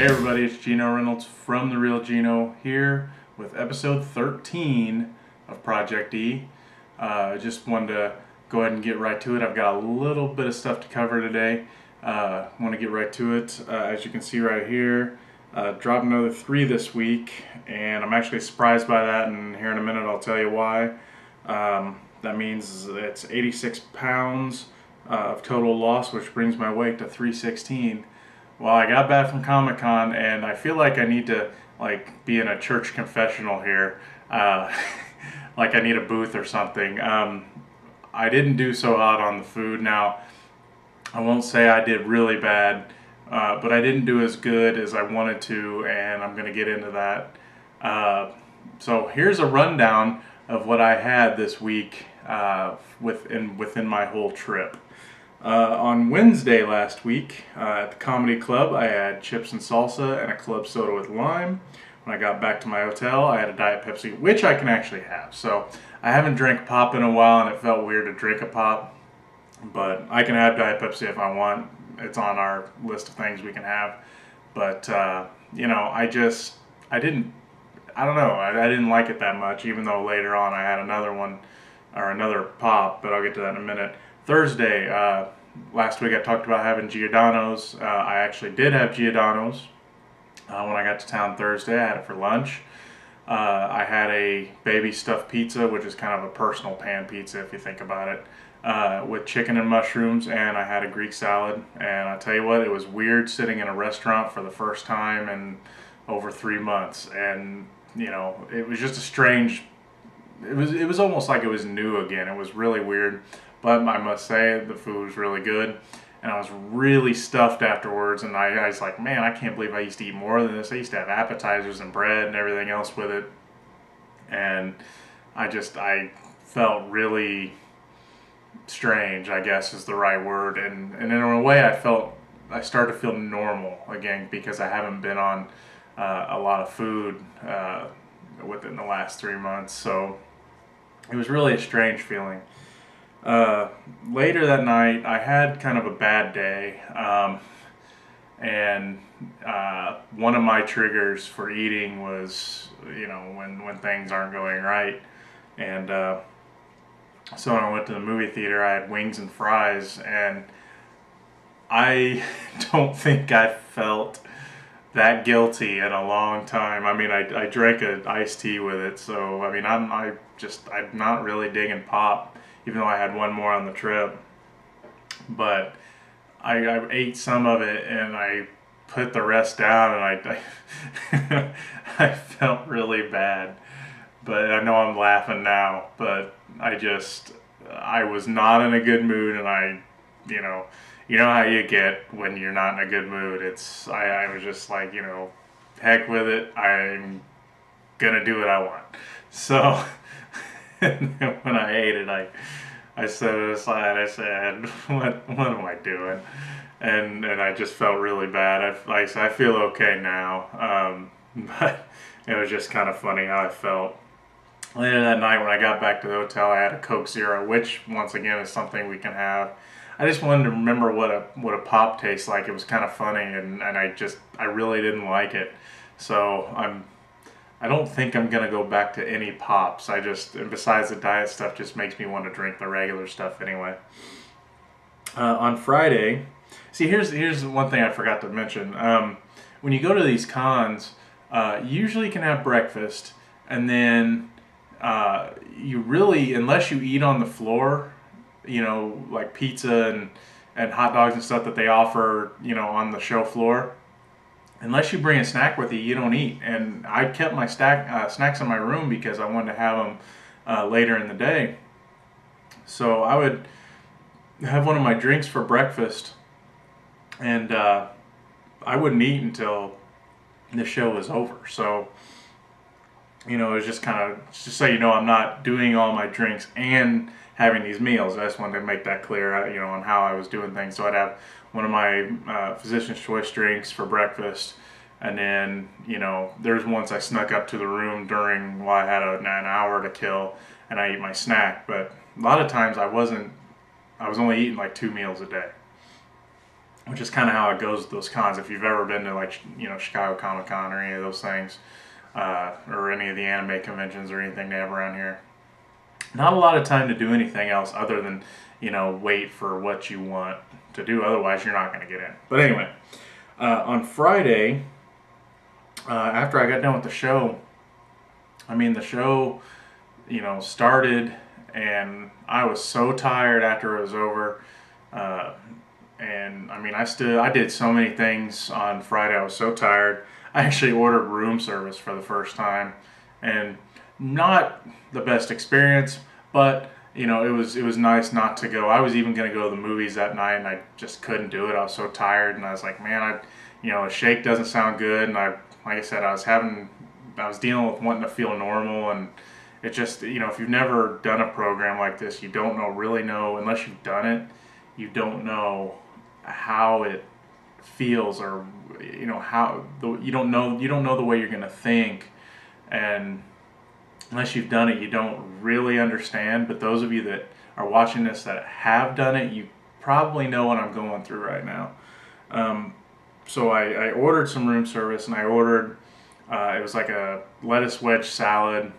Hey everybody, it's Gino Reynolds from The Real Gino here with episode 13 of Project E. Just wanted to go ahead and get right to it. I've got a little bit of stuff to cover today. Want to get right to it. As you can see right here, dropped another 3 this week, and I'm actually surprised by that, and here in a minute I'll tell you why. That means it's 86 pounds of total loss, which brings my weight to 316. Well, I got back from Comic-Con, and I feel like I need to be in a church confessional here. Like I need a booth or something. I didn't do so hot on the food. Now, I won't say I did really bad, but I didn't do as good as I wanted to, and I'm going to get into that. So here's a rundown of what I had this week within my whole trip. On Wednesday last week at the comedy club, I had chips and salsa and a club soda with lime. When I got back to my hotel, I had a Diet Pepsi, which I can actually have. So I haven't drank pop in a while, and it felt weird to drink a pop, but I can have Diet Pepsi if I want. It's on our list of things we can have. But I didn't like it that much, even though later on I had another one or another pop, but I'll get to that in a minute. Thursday, last week I talked about having Giordano's. I actually did have Giordano's when I got to town Thursday. I had it for lunch. I had a baby stuffed pizza, which is kind of a personal pan pizza if you think about it, with chicken and mushrooms, and I had a Greek salad. And I tell you what, it was weird sitting in a restaurant for the first time in over 3 months, and it was just a strange. It was almost like it was new again. It was really weird. But I must say, the food was really good, and I was really stuffed afterwards, and I was like, man, I can't believe I used to eat more than this. I used to have appetizers and bread and everything else with it, and I felt really strange, I guess is the right word, and in a way I started to feel normal again, because I haven't been on a lot of food within the last 3 months, so it was really a strange feeling. Later that night, I had kind of a bad day, and one of my triggers for eating was, when things aren't going right, and so when I went to the movie theater, I had wings and fries, and I don't think I felt that guilty in a long time. I mean, I drank an iced tea with it, so I mean, I'm not really digging pop, even though I had one more on the trip. But I ate some of it and I put the rest down, and I felt really bad. But I know I'm laughing now, but I was not in a good mood, and you know how you get when you're not in a good mood. I was just like, heck with it. I'm gonna do what I want. So and then when I ate it, I set it aside. I said, what am I doing? And I just felt really bad. I feel okay now. But it was just kind of funny how I felt. Later that night, when I got back to the hotel, I had a Coke Zero, which once again is something we can have. I just wanted to remember what a pop tastes like. It was kind of funny, and I really didn't like it. So I don't think I'm gonna go back to any pops. And besides, the diet stuff just makes me want to drink the regular stuff anyway. On Friday, see, here's one thing I forgot to mention. When you go to these cons, you usually can have breakfast, and then you really, unless you eat on the floor, like pizza and hot dogs and stuff that they offer, on the show floor. Unless you bring a snack with you, you don't eat. And I kept my snacks in my room because I wanted to have them later in the day. So I would have one of my drinks for breakfast, and I wouldn't eat until the show was over. So, it was just just so I'm not doing all my drinks and having these meals. I just wanted to make that clear, on how I was doing things. So I'd have one of my Physician's Choice drinks for breakfast, and then, there's once I snuck up to the room while I had an hour to kill, and I ate my snack. But a lot of times I was only eating like 2 meals a day. which is kind of how it goes with those cons. If you've ever been to like Chicago Comic Con or any of those things, or any of the anime conventions or anything they have around here, not a lot of time to do anything else other than wait for what you want to do. Otherwise, you're not going to get in. But anyway, on Friday, after I got done with the show, the show started, and I was so tired after it was over. And I did so many things on Friday. I was so tired. I actually ordered room service for the first time, and not the best experience, but it was nice not to go. I was even going to go to the movies that night, and I just couldn't do it. I was so tired, and I was like, man, a shake doesn't sound good, and like I said, I was dealing with wanting to feel normal, and it just, if you've never done a program like this, you don't really know, unless you've done it, you don't know how it feels, or you don't know the way you're going to think, and unless you've done it, you don't really understand. But those of you that are watching this that have done it, you probably know what I'm going through right now. So I ordered some room service, and I ordered it was like a lettuce wedge salad,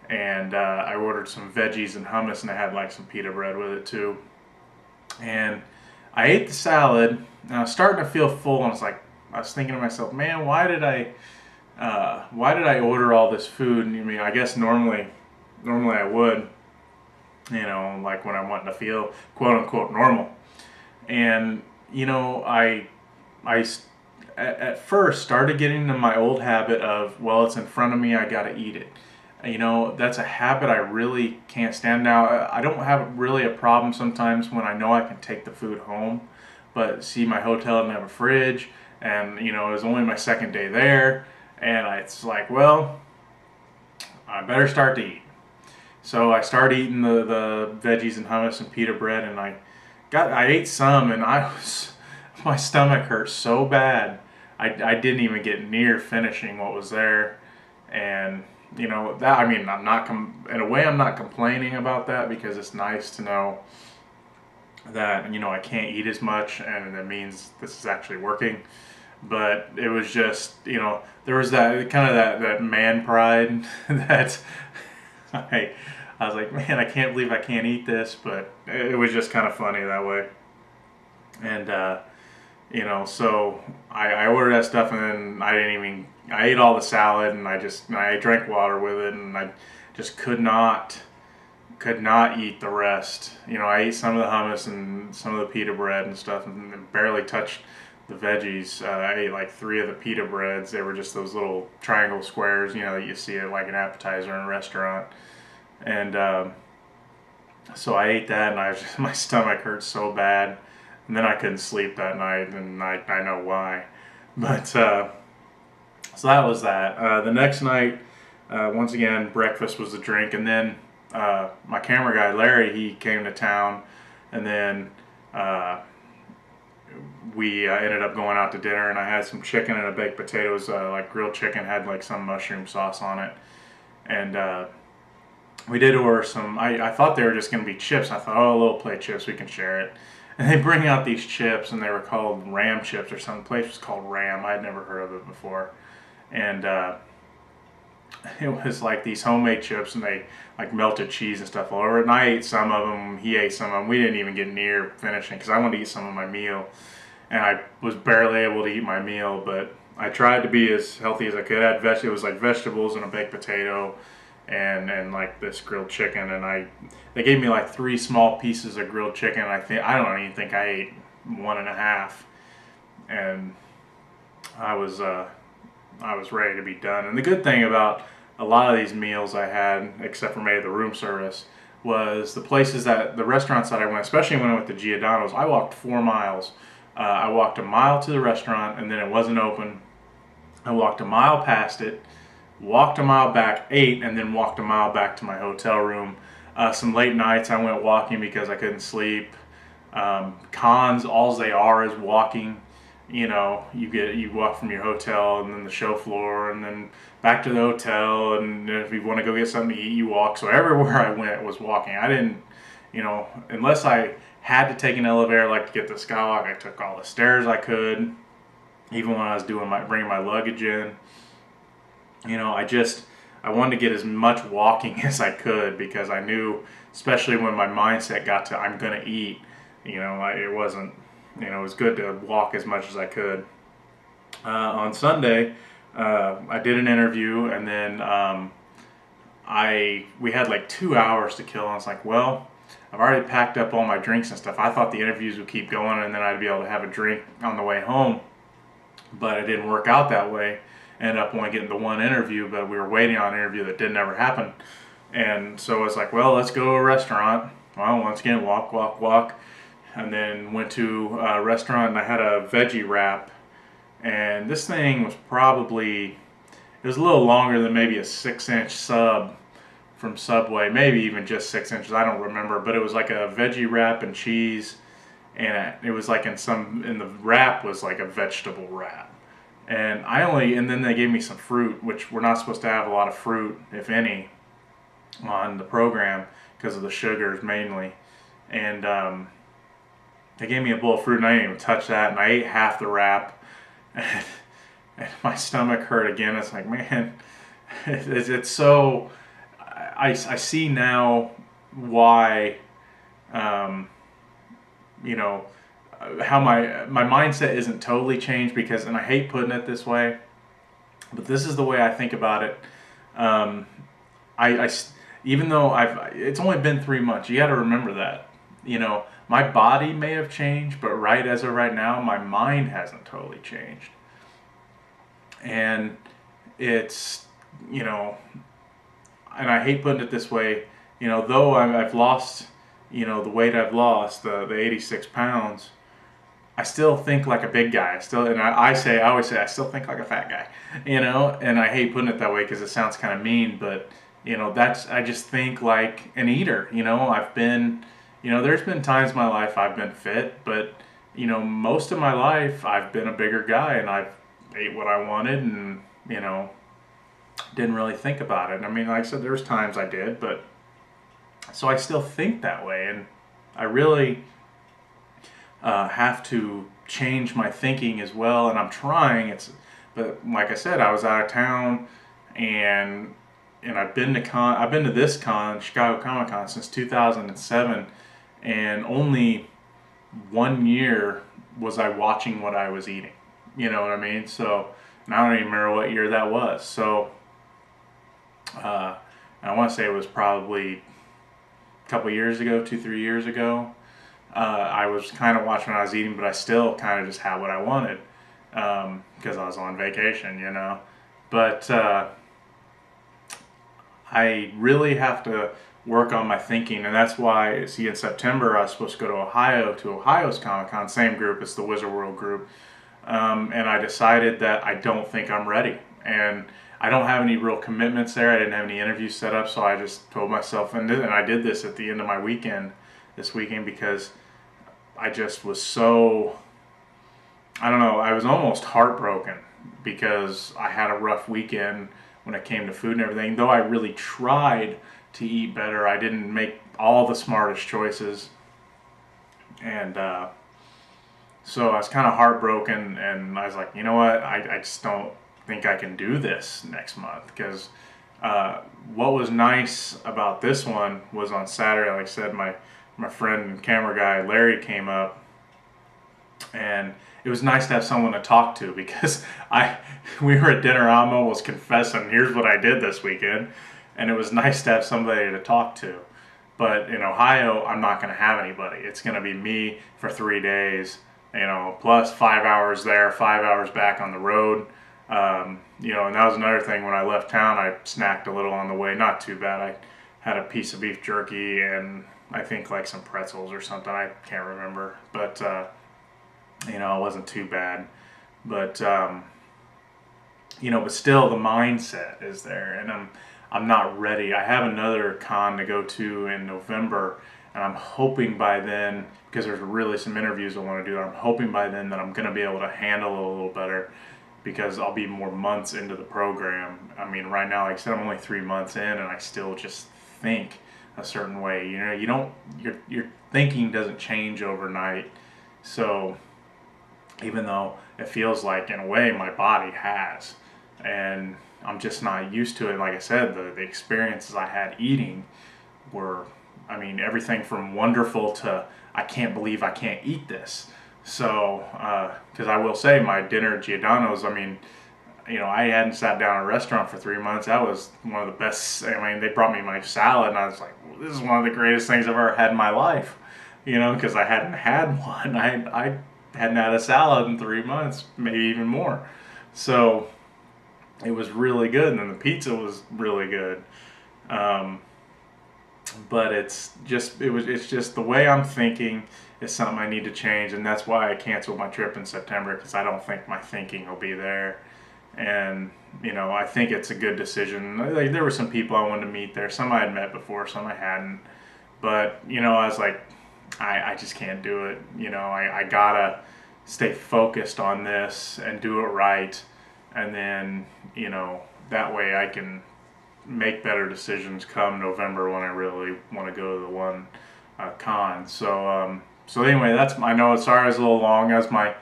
and I ordered some veggies and hummus, and I had like some pita bread with it too. And I ate the salad, and I was starting to feel full, and I was thinking to myself, man, why did I order all this food? And I guess normally I would, like when I'm wanting to feel quote unquote normal. And I at first started getting into my old habit of, well, it's in front of me, I gotta eat it. That's a habit I really can't stand now. I don't have really a problem sometimes when I know I can take the food home, but see, my hotel didn't have a fridge, and it was only my second day there, and it's like, well, I better start to eat. So I started eating the veggies and hummus and pita bread, and I ate some, and my stomach hurt so bad. I didn't even get near finishing what was there, and that, I'm not in a way, I'm not complaining about that, because it's nice to know that I can't eat as much, and that means this is actually working. But it was just, there was that kind of that man pride that I was like, man, I can't believe I can't eat this. But it was just kind of funny that way. And so I ordered that stuff, and then I ate all the salad, and I drank water with it, and I just could not eat the rest. I ate some of the hummus and some of the pita bread and stuff, and barely touched the veggies. I ate like 3 of the pita breads. They were just those little triangle squares, that you see it like an appetizer in a restaurant. And so I ate that, and my stomach hurt so bad. And then I couldn't sleep that night, and I know why. But so that was that. The next night, once again, breakfast was the drink, and then my camera guy Larry, he came to town, and then we ended up going out to dinner, and I had some chicken and a baked potatoes, like grilled chicken, had like some mushroom sauce on it, and we did order some. I thought they were just going to be chips. I thought, oh, a little plate chips, we can share it. And they bring out these chips, and they were called Ram chips or something. The place was called Ram. I'd never heard of it before. And it was like these homemade chips, and they like melted cheese and stuff all over it. And I ate some of them. He ate some of them. We didn't even get near finishing because I wanted to eat some of my meal. And I was barely able to eat my meal, but I tried to be as healthy as I could. It was like vegetables and a baked potato, and like this grilled chicken, and they gave me like 3 small pieces of grilled chicken. I don't even think I ate 1.5, and I was ready to be done. And the good thing about a lot of these meals I had, except for maybe the room service, was the restaurants that I went, especially when I went to Giordano's. I walked 4 miles. I walked a mile to the restaurant, and then it wasn't open. I walked a mile past it, walked a mile back, ate, and then walked a mile back to my hotel room. Some late nights I went walking because I couldn't sleep. Cons, all they are is walking. You walk from your hotel and then the show floor and then back to the hotel, and if you want to go get something to eat, you walk. So everywhere I went was walking. I didn't, unless I had to take an elevator like to get to Skywalk, I took all the stairs I could, even when I was bringing my luggage in. I wanted to get as much walking as I could, because I knew, especially when my mindset got to I'm gonna eat, it wasn't, it was good to walk as much as I could. On Sunday, I did an interview, and then we had like 2 hours to kill, and I was like, well, I've already packed up all my drinks and stuff. I thought the interviews would keep going, and then I'd be able to have a drink on the way home, but it didn't work out that way. Ended up only getting the one interview, but we were waiting on an interview that didn't ever happen. And so I was like, well, let's go to a restaurant. Well, once again, walk. And then went to a restaurant, and I had a veggie wrap. And this thing was it was a little longer than maybe a 6-inch sub from Subway, maybe even just 6 inches, I don't remember. But it was like a veggie wrap and cheese. And it was like in the wrap was like a vegetable wrap. And then they gave me some fruit, which we're not supposed to have a lot of fruit, if any, on the program because of the sugars mainly. And they gave me a bowl of fruit, and I didn't even touch that. And I ate half the wrap, and my stomach hurt again. It's like, man, it's so. I see now why, how my mindset isn't totally changed, because, and I hate putting it this way, but this is the way I think about it. I even though it's only been 3 months, you got to remember that, my body may have changed, but as of right now, my mind hasn't totally changed. And it's, and I hate putting it this way, though I've lost, the weight I've lost, the 86 pounds, I still think like a big guy. I always say I still think like a fat guy, and I hate putting it that way because it sounds kind of mean, but I just think like an eater. I've been, there's been times in my life I've been fit, but most of my life I've been a bigger guy, and I've ate what I wanted, and didn't really think about it. I mean, like I said, there's times I did, but so I still think that way, and I really have to change my thinking as well, and I'm trying. But like I said, I was out of town, and I've been to this con, Chicago Comic Con, since 2007, and only 1 year was I watching what I was eating. You know what I mean? So, and I don't even remember what year that was. So, I want to say it was probably a couple years ago, 2-3 years ago. I was kind of watching what I was eating, but I still kind of just had what I wanted, because I was on vacation, But I really have to work on my thinking, and that's why, in September I was supposed to go to Ohio's Comic Con, same group, it's the Wizard World group, and I decided that I don't think I'm ready, and I don't have any real commitments there. I didn't have any interviews set up, so I just told myself, and I did this at the end of my this weekend, because I just was so, I don't know, I was almost heartbroken because I had a rough weekend when it came to food and everything. Though I really tried to eat better, I didn't make all the smartest choices. And so I was kind of heartbroken, and I was like, you know what, I just don't think I can do this next month, because what was nice about this one was on Saturday, like I said, my friend and camera guy Larry came up, and it was nice to have someone to talk to, because we were at dinner, I'm almost confessing, here's what I did this weekend, and it was nice to have somebody to talk to. But in Ohio, I'm not going to have anybody. It's going to be me for 3 days, plus 5 hours there, 5 hours back on the road. And that was another thing. When I left town, I snacked a little on the way, not too bad. I had a piece of beef jerky and I think like some pretzels or something. I can't remember, but it wasn't too bad. But but still, the mindset is there, and I'm not ready. I have another con to go to in November, and I'm hoping by then, because there's really some interviews I want to do, I'm hoping by then that I'm going to be able to handle it a little better, because I'll be more months into the program. I mean, right now, like I said, I'm only 3 months in, and I still just think a certain way. You don't, your thinking doesn't change overnight. So even though it feels like in a way my body has, and I'm just not used to it. Like I said, the experiences I had eating were, I mean, everything from wonderful to I can't believe I can't eat this. So, because I will say my dinner at Giordano's, I mean, I hadn't sat down at a restaurant for 3 months. That was one of the best. I mean, they brought me my salad, and I was like, well, this is one of the greatest things I've ever had in my life. Because I hadn't had one. I hadn't had a salad in 3 months, maybe even more. So it was really good, and then the pizza was really good. Um, but it's just the way I'm thinking is something I need to change, and that's why I canceled my trip in September, because I don't think my thinking will be there. And I think it's a good decision. Like, there were some people I wanted to meet there, some I had met before, some I hadn't, but I was like, I just can't do it. I gotta stay focused on this and do it right, and then that way I can make better decisions come November when I really want to go to the one con. So anyway, I know, sorry, it's a little long. That's my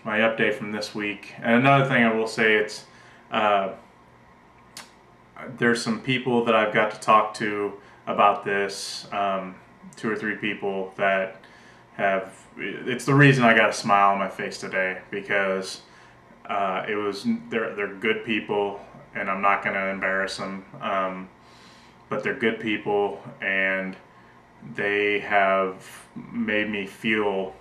update from this week. And another thing I will say, it's there's some people that I've got to talk to about this. 2 or 3 people that have. It's the reason I got a smile on my face today, because they're good people, and I'm not going to embarrass them. But they're good people, and they have made me feel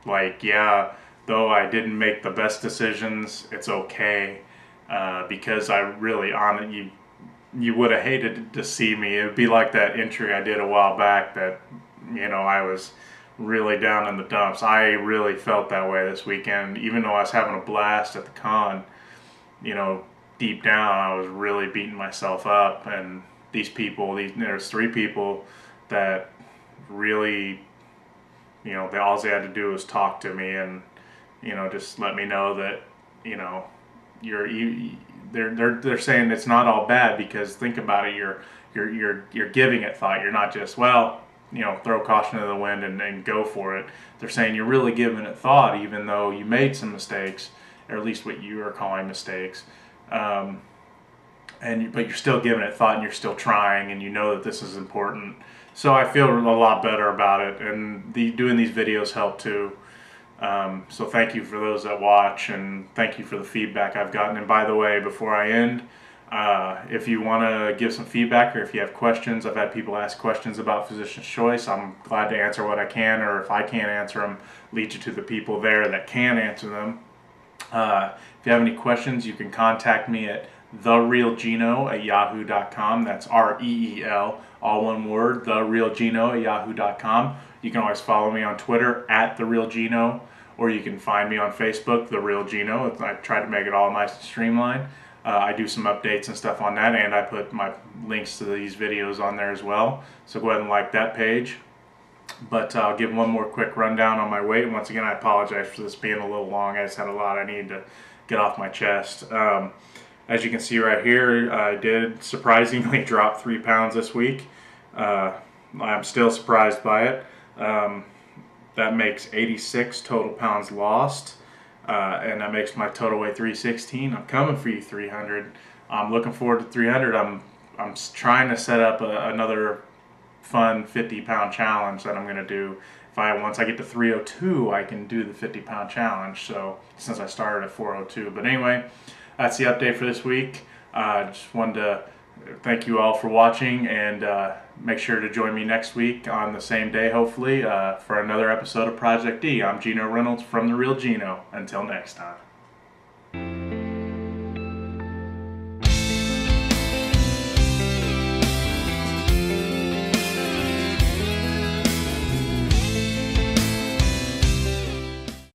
like, yeah, though I didn't make the best decisions, it's okay, because I really, you would have hated to see me. It would be like that entry I did a while back that, I was really down in the dumps. I really felt that way this weekend, even though I was having a blast at the con. Deep down, I was really beating myself up, and there's 3 people that really, all they had to do was talk to me, and just let me know that they're saying it's not all bad, because think about it, you're giving it thought. You're not just, well, throw caution to the wind and go for it. They're saying you're really giving it thought, even though you made some mistakes, or at least what you are calling mistakes. But you're still giving it thought, and you're still trying, and you know that this is important. So I feel a lot better about it, and doing these videos help too. So thank you for those that watch, and thank you for the feedback I've gotten. And by the way, before I end, if you want to give some feedback, or if you have questions, I've had people ask questions about Physician's Choice. I'm glad to answer what I can, or if I can't answer them, lead you to the people there that can answer them. If you have any questions, you can contact me at therealgino@yahoo.com. That's REEL, all one word, therealgino@yahoo.com. You can always follow me on Twitter at therealgino, or you can find me on Facebook, The Real Gino. I try to make it all nice and streamlined. I do some updates and stuff on that, and I put my links to these videos on there as well. So go ahead and like that page. But I'll give one more quick rundown on my weight. Once again, I apologize for this being a little long. I just had a lot I needed to get off my chest. As you can see right here, I did surprisingly drop 3 pounds this week. I'm still surprised by it. That makes 86 total pounds lost, and that makes my total weight 316. I'm coming for you, 300. I'm looking forward to 300. I'm trying to set up another fun 50-pound challenge that I'm going to do. Once I get to 302, I can do the 50-pound challenge. So since I started at 402, but anyway, that's the update for this week. Just wanted to thank you all for watching, and make sure to join me next week on the same day, hopefully, for another episode of Project D. I'm Gino Reynolds from The Real Gino. Until next time.